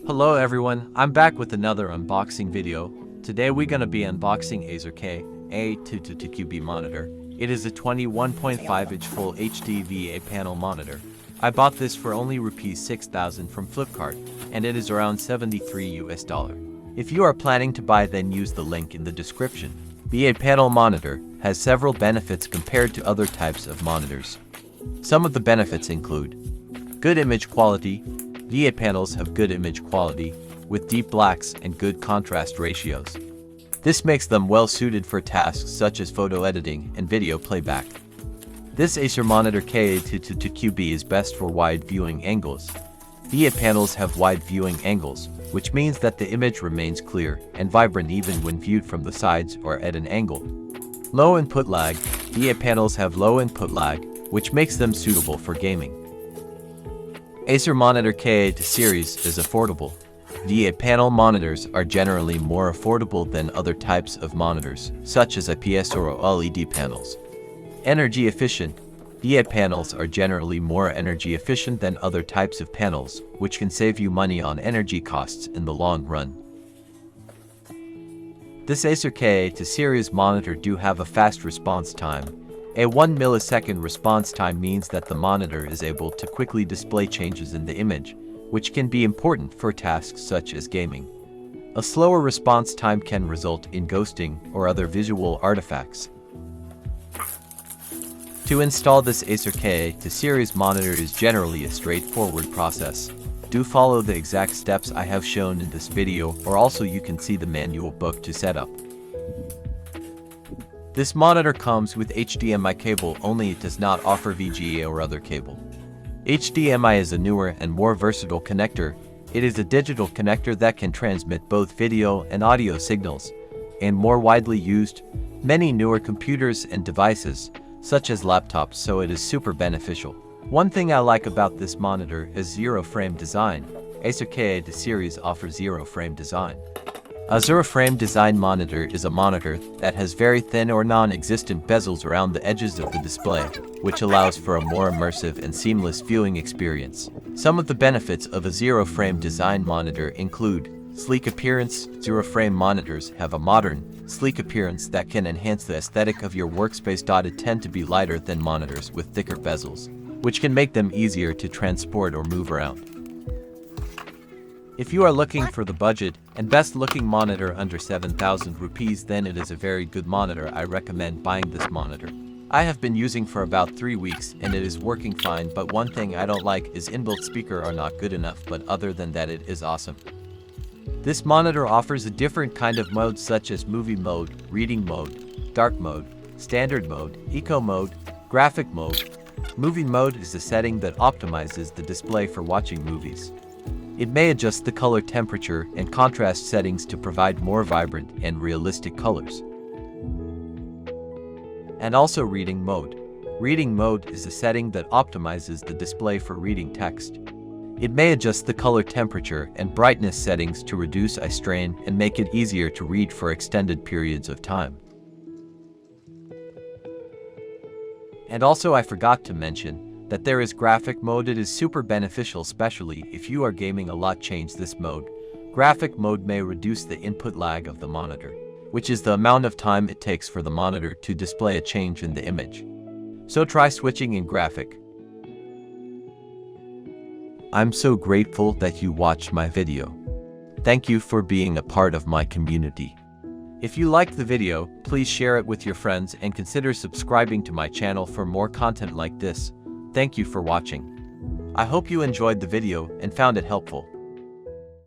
Hello everyone, I'm back with another unboxing video. Today we're gonna be unboxing Acer KA222Q B monitor. It is a 21.5-inch full HD VA panel monitor. I bought this for only Rs6,000 from Flipkart, and it is around $73 US. If you are planning to buy, then use the link in the description. VA panel monitor has several benefits compared to other types of monitors. Some of the benefits include good image quality. VA panels have good image quality, with deep blacks and good contrast ratios. This makes them well suited for tasks such as photo editing and video playback. This Acer monitor KA222Q B is best for wide viewing angles. VA panels have wide viewing angles, which means that the image remains clear and vibrant even when viewed from the sides or at an angle. Low input lag. VA panels have low input lag, which makes them suitable for gaming. Acer monitor KA2 series is affordable. VA panel monitors are generally more affordable than other types of monitors, such as IPS or LED panels. Energy efficient. VA panels are generally more energy efficient than other types of panels, which can save you money on energy costs in the long run. This Acer KA2 series monitor do have a fast response time. A 1 millisecond response time means that the monitor is able to quickly display changes in the image, which can be important for tasks such as gaming. A slower response time can result in ghosting or other visual artifacts. To install this Acer KA2 series monitor is generally a straightforward process. Do follow the exact steps I have shown in this video, or also you can see the manual book to set up. This monitor comes with HDMI cable only, it does not offer VGA or other cable. HDMI is a newer and more versatile connector. It is a digital connector that can transmit both video and audio signals, and more widely used many newer computers and devices, such as laptops, so it is super beneficial. One thing I like about this monitor is zero frame design. Acer KA2 series offers zero frame design. A zero-frame design monitor is a monitor that has very thin or non-existent bezels around the edges of the display, which allows for a more immersive and seamless viewing experience. Some of the benefits of a zero-frame design monitor include sleek appearance. Zero-frame monitors have a modern, sleek appearance that can enhance the aesthetic of your workspace. It tend to be lighter than monitors with thicker bezels, which can make them easier to transport or move around. If you are looking for the budget and best looking monitor under 7,000 rupees, then it is a very good monitor. I recommend buying this monitor. I have been using for about 3 weeks and it is working fine, but one thing I don't like is inbuilt speaker are not good enough, but other than that it is awesome. This monitor offers a different kind of modes such as movie mode, reading mode, dark mode, standard mode, eco mode, graphic mode. Movie mode is a setting that optimizes the display for watching movies. It may adjust the color temperature and contrast settings to provide more vibrant and realistic colors. And also reading mode. Reading mode is a setting that optimizes the display for reading text. It may adjust the color temperature and brightness settings to reduce eye strain and make it easier to read for extended periods of time. And also I forgot to mention that there is graphic mode. It is super beneficial, especially if you are gaming a lot. Change this mode. Graphic mode may reduce the input lag of the monitor, which is the amount of time it takes for the monitor to display a change in the image. So try switching in graphic. I'm so grateful that you watched my video. Thank you for being a part of my community. If you liked the video, please share it with your friends and consider subscribing to my channel for more content like this. Thank you for watching. I hope you enjoyed the video and found it helpful.